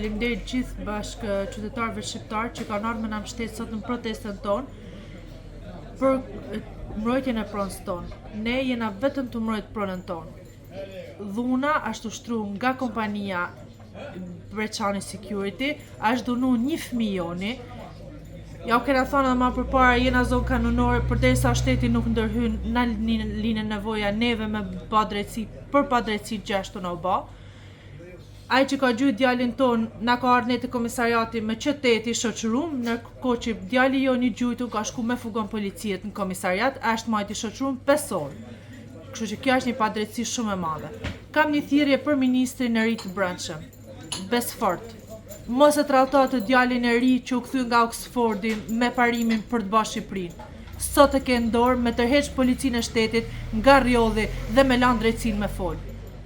Faleminderit gjithë bashkë qytetarëve shqiptar që kanë ardhur me na mbështet sot në protestën tonë për mbrojtjen e pronës tonë. Ne jena vetëm të mbrojt pronën tonë. Dhuna është ushtruar nga kompania Breçani Security, është dunu një fëmijë joni. Ja u kena thonë edhe më përpara, jena zonë kanonore, përderisa shteti nuk ndërhyn në linën nevoja neve me pa drejtësi gjashtu në ba. Ai që ka gjujt djalin ton na ka ardhur te komisariati me qyteti shoqërum, ndërkohë që djali jo një gjujtu ka shku me fugon policiet në komisariat, është majti shoqërum 5 orë. Kështu që kjo është një padrejtësi shumë e madhe. Kam një thirrje për ministrin e ri të brendshëm, Besfort. Mos e trajto djalin e ri që u kthy nga Oxfordi me parimin për të bashkë Shqipërinë. Sot e ke dorë me tërheq policinë e shtetit nga rrjodhi dhe me lanë drejtësinë me fol.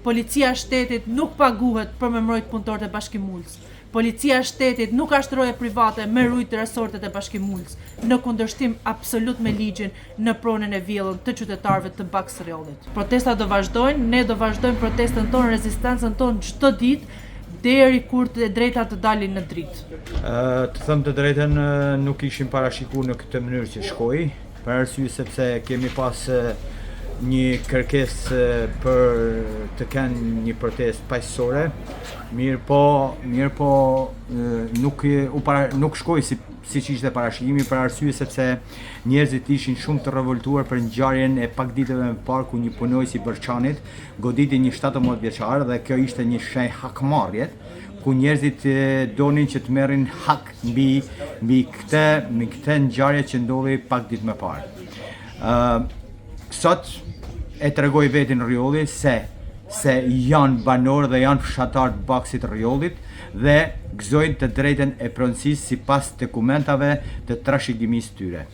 Policia e shtetit nuk paguhet për me mbrojt punëtorët e Bashkimulës. Policia e shtetit nuk është roje private me rujt resortet e Bashkimulës, në kundërshtim absolut me ligjin në pronën e vjellën të qytetarëve të Baksëriollit. Protestat do vazhdojnë, ne do vazhdojmë protestën tonë, rezistencën tonë çdo ditë, deri kur të drejtat të dalin në dritë. Të them të drejtën, nuk ishim parashikuar në këtë mënyrë që shkoj, për arsye sepse kemi pas një kërkesë për të kenë një protestë paqësore, mirë po nuk shkoi siç ishte parashikimi, për arsye sepse njerëzit ishin shumë të revoltuar për ngjarjen e pak ditëve më parë ku një punojës i Berçanit goditi një 17 vjeçar dhe kjo ishte një shenjë hakmarrje ku njerëzit donin që të merrin hak mbi këtë ngjarje që ndodhi pak ditë më parë. Sot e tregoj vetin Rrjolli se janë banor dhe janë fshatar të Baksit Rrjollit dhe gëzojnë të drejtën e pronësisë sipas dokumentave të trashëgimisë tyre.